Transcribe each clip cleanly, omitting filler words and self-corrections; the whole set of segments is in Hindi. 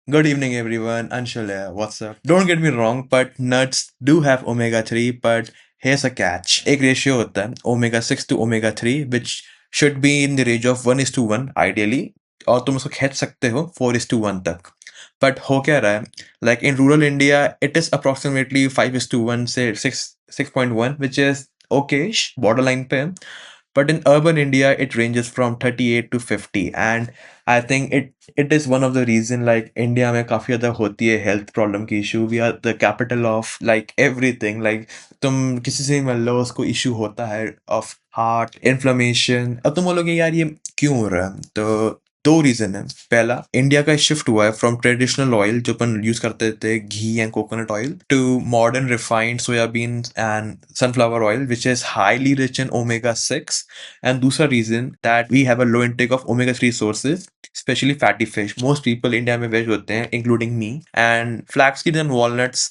Good evening, everyone. Anshul here. What's up? Don't get me wrong, but nuts do have omega 3, but here's a catch. एक रेशियो होता है omega 6 to omega 3, which should be in the range of 1 is to 1, ideally, और तुम उसको खींच सकते हो 4 is to 1 तक. But हो क्या रहा है? Like in rural India, it is approximately 5 is to 1 से 6.1, which is okay-ish, borderline पे है. But in urban India, it ranges from 38 to 50, and I think it is one of the reason like India में काफी ज़्यादा होती है health problem की issue. We are the capital of like everything. Like तुम किसी से मिल लो उसको issue होता है of heart inflammation. अब तुम बोलोगे यार ये क्यों हो रहा है? तो दो रीजन है. पहला, इंडिया का शिफ्ट हुआ है फ्रॉम ट्रेडिशनल ऑयल जो अपन यूज करते थे घी and coconut oil to modern refined soybean and sunflower oil which is highly rich in omega 6. And दूसरा reason that we have a low intake of omega 3 sources, specially fatty fish. Most people India में वेज होते हैं including me. And flax seeds and walnuts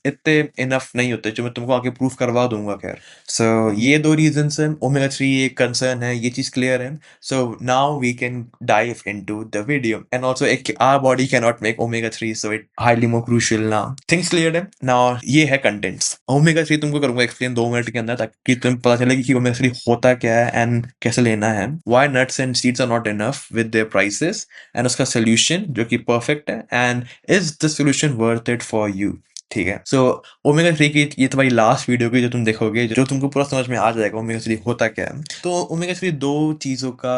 इतने इनफ नहीं होते जो मैं तुमको आगे प्रूफ करवा दूंगा. खैर, सो ये दो रीजंस हैं. ओमेगा 3 एक कंसर्न है, ये चीज क्लियर है. So now we can dive into the video. And also, our body cannot make omega 3, so it highly more crucial now. Things cleared है. Now ये है contents. Omega 3 तुमको करूंगा explain 2 मिनट के अंदर ताकि तुम पता चले कि omega 3 होता क्या है and कैसे लेना है. Why nuts and seeds are not enough with their prices and उसका solution जो कि perfect है, and is the solution worth it for you. ठीक है. सो ओमेगा 3 की ये तुम्हारी लास्ट वीडियो की जो तुम देखोगे जो तुमको पूरा समझ में आ जाएगा ओमेगा 3 होता क्या है. तो ओमेगा 3 दो चीज़ों का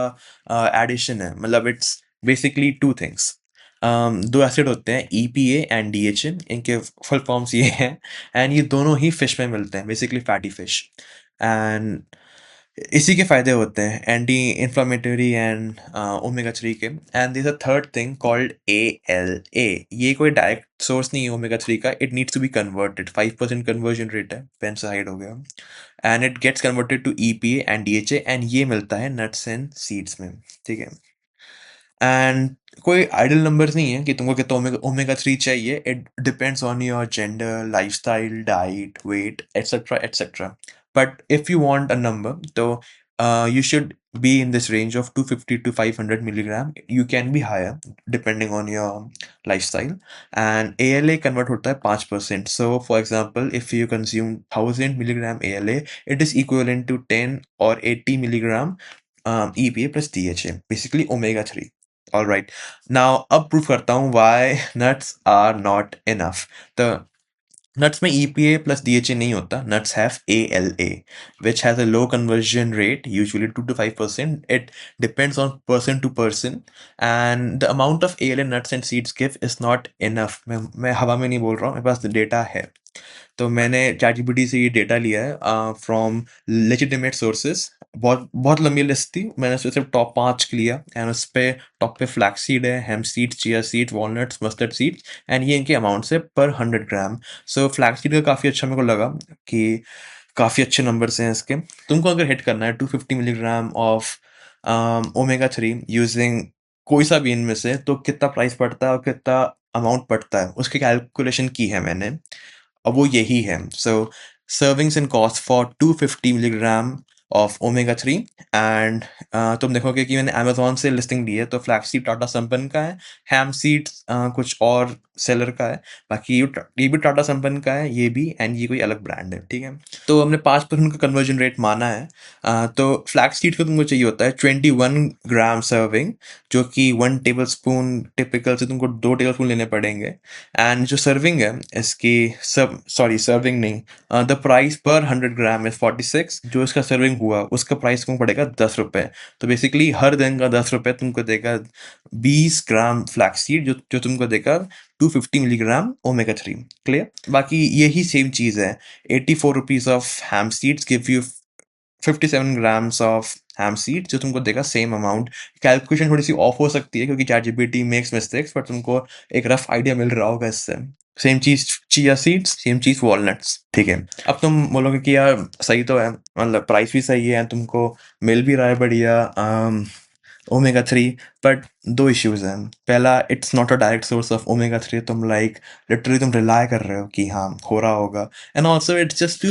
एडिशन है. मतलब इट्स बेसिकली टू थिंग्स. दो एसिड होते हैं EPA एंड DHA. इनके फुल फॉर्म्स ये हैं एंड ये दोनों ही फिश में मिलते हैं, बेसिकली फैटी फिश. एंड इसी के फायदे होते हैं एंटी इंफ्लामेटरी एंड ओमेगा 3 के. And this a third thing called ALA. ये कोई डायरेक्ट सोर्स नहीं है ओमेगा 3 का. It needs to be converted. 5% conversion rate है, पेंसाइड हो गया. And it gets converted to EPA and DHA and ये मिलता है नट्स एंड सीड्स में. ठीक है. एंड कोई आइडल नंबर्स नहीं है कि तुमको कितना ओमेगा ओमेगा 3 चाहिए. It depends on your gender, lifestyle, diet, weight, etcetera etcetera. But if you want a number तो you should be in this range of 250 to 500 milligram. You can be higher depending on your lifestyle. And ALA convert होता है 5%. So for example, if you consume 1000 milligram ALA, it is equivalent to 10 or 80 milligram EPA plus DHA, basically omega 3. All right. Now अब proof करता हूँ why nuts are not enough. The nuts में EPA plus DHA नहीं होता. Nuts have ALA, which has a low conversion rate, usually 2 to 5%. It depends on person to person, and the amount of ALA nuts and seeds give is not enough. मैं हवा में नहीं बोल रहा हूँ, मेरे पास डेटा है. तो मैंने ChatGPT से ये डेटा लिया है फ्रॉम लेजिटिमेट सोर्सेज. बहुत बहुत लंबी लिस्ट थी, मैंने उसमें सिर्फ टॉप 5 लिया. एंड उस पे टॉप पे फ्लैक्स सीड है, hemp seeds, chia seeds, walnuts, mustard seeds. And ये इनके अमाउंट है पर 100 ग्राम. सो फ्लैक्स सीड का काफ़ी अच्छा मेरे को लगा कि काफ़ी अच्छे नंबर्स हैं इसके. तुमको अगर हिट करना है 250 मिलीग्राम ऑफ ओमेगा 3 यूजिंग कोई सा भी इनमें से, तो कितना प्राइस पड़ता है और कितना अमाउंट पड़ता है उसकी कैलकुलेशन की है मैंने. अब वो यही है. So servings in cost for 250 milligram of omega 3. And तुम देखोगे कि मैंने अमेजोन से लिस्टिंग दी है, तो फ्लैक्सीड टाटा संपन्न का है, हैम सीड्स कुछ और सेलर का है. बाकी ये भी टाटा संपन्न का है, ये भी, एंड ये कोई अलग ब्रांड है. ठीक है. तो हमने 5% का कन्वर्जन रेट माना है. तो फ्लैक्स सीड को तुमको चाहिए होता है 21 ग्राम सर्विंग, जो कि 1 टेबल स्पून टिपिकल से तुमको 2 टेबल स्पून लेने पड़ेंगे. एंड जो सर्विंग है इसकी, सब सॉरी सर्विंग नहीं, द प्राइस पर 100 ग्राम इज 46. जो इसका सर्विंग हुआ उसका प्राइस तुमको पड़ेगा 10 रुपये. तो बेसिकली हर दिन का 10 रुपये तुमको देगा 20 ग्राम फ्लैक्स सीड, जो तुमको देगा 250 मिलीग्राम ओमेगा 3. क्लियर. बाकी यही सेम चीज़ है. 84 rupees of ham seeds give you 57 grams of ham seed, जो तुमको देगा सेम अमाउंट. कैलकुलेशन थोड़ी सी ऑफ हो सकती है क्योंकि ChatGPT मेक्स मिस्टेक्स, बट तुमको एक रफ आइडिया मिल रहा होगा इससे. सेम चीज चिया सीड्स, सेम चीज वॉलनट्स. ठीक है. अब तुम बोलोगे कि यार सही तो है, मतलब प्राइस भी सही है, तुमको मिल भी रहा है बढ़िया ओमेगा 3. बट दो इश्यूज हैं. पहला, it's not a direct source of omega 3. तुम लाइक लिटरली तुम रिलाई कर रहे हो कि हाँ हो रहा होगा. And also it's just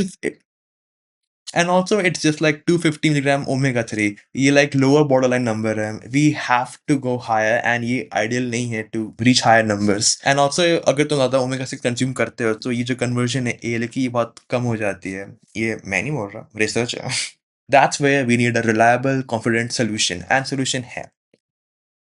And also it's just like 250 milligram omega 3. ये like lower borderline number है. We have to go higher and ये ideal नहीं है to reach higher numbers. And also अगर तुम ज़्यादा omega 6 consume करते हो तो ये जो conversion है AL की, ये बहुत कम हो जाती है. ये मैं नहीं बोल रहा, research है. That's where we need a reliable, confident solution. And solution है.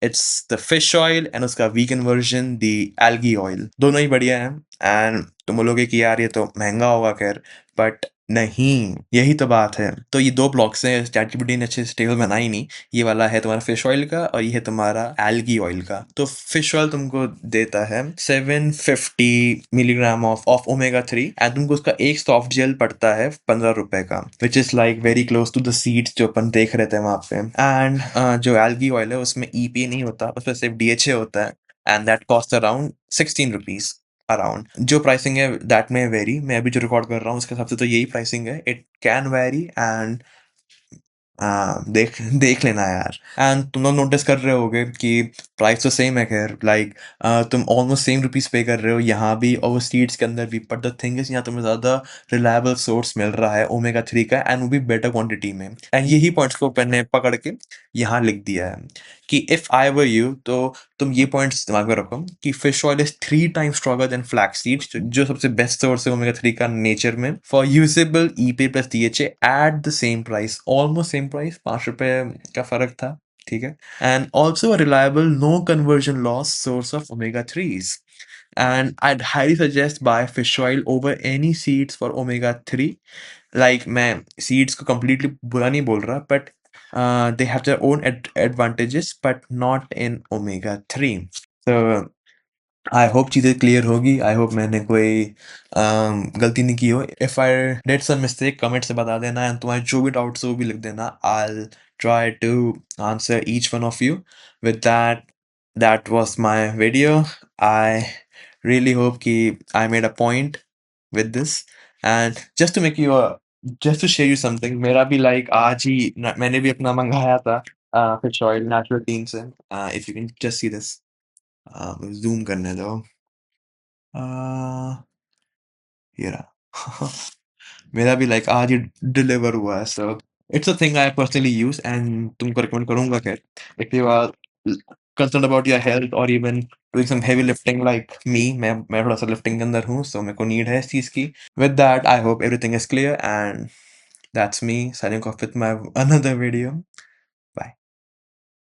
It's the fish oil and उसका vegan version, the algae oil. दोनों ही बढ़िया हैं. And तुम बोलोगे कि यार ये तो महंगा होगा, खैर, बट नहीं, यही तो बात है. तो ये दो ब्लॉक्स हैं, ChatGPT ने अच्छे से टेबल बनाई नहीं. ये वाला है तुम्हारा फिश ऑयल का और ये है तुम्हारा एल्गी ऑयल का. तो फिश ऑयल तुमको देता है 750 मिलीग्राम ऑफ ओमेगा 3 एंड तुमको उसका एक सॉफ्ट जेल पड़ता है 15 रुपए का, which is like very close to the seeds जो अपन देख रहे थे वहां पे. एंड जो एल्गी ऑयल है उसमें EPA नहीं होता, उसमें सिर्फ DHA होता है. And that cost around 16 rupees around. जो प्राइसिंग है दैट में वेरी. मैं अभी जो रिकॉर्ड कर रहा हूँ उसके हिसाब से तो यही प्राइसिंग है. इट कैन वेरी एंड देख देख लेना यार. एंड तुम लोग नोटिस कर रहे होगे कि प्राइस तो सेम है, खैर, लाइक तुम ऑलमोस्ट सेम रुपीस पे कर रहे हो यहाँ भी और वो स्ट्रीट्स के अंदर भी. बट द थिंग इज यहाँ तुम्हें ज़्यादा रिलायबल सोर्स मिल रहा है ओमेगा 3 का, एंड वो भी बेटर क्वांटिटी में. एंड यही पॉइंट्स को मैंने पकड़ के यहाँ लिख दिया है कि इफ़ आई वर यू, तो तुम ये पॉइंट्स दिमाग में रखो कि fish oil is 3 times stronger than flax seeds, जो सबसे बेस्ट सोर्स है ओमेगा 3 का नेचर में, for usable EPA plus DHA at the same price, almost same price, 5 रुपए का फर्क था, ठीक है. And also a reliable, no conversion loss source of omega 3s. And I'd highly suggest buy fish oil over any seeds for omega 3. Like मैं seeds को completely बुरा नहीं बोल रहा, but they have their own advantages, but not in omega 3. So I hope चीज़ें क्लियर होगी. आई होप मैंने कोई गलती नहीं की हो. If I did some mistake comment से बता देना, एंड तुम्हारे जो भी डाउट्स हो वो भी लिख देना. I try to answer each one of you. With that, that was my video. I really hope कि I made a point with this. And just to share you something, मेरा भी लाइक आज ही मैंने भी अपना मंगाया था फिश ऑयल नेचुरल टीन से. If you can just see this, zoom करने दो. अ, ये रहा. मेरा भी लाइक आज ही डिलीवर हुआ है. So it's a thing I personally use and तुमको रिकमेंड करूँगा खैर. If you are concerned about your health और even doing some heavy lifting like me, मैं थोड़ा-सा लिफ्टिंग के अंदर हूँ, सो मेरे को नीड है इस चीज़ की. With that, I hope everything is clear, and that's me signing off with my another video.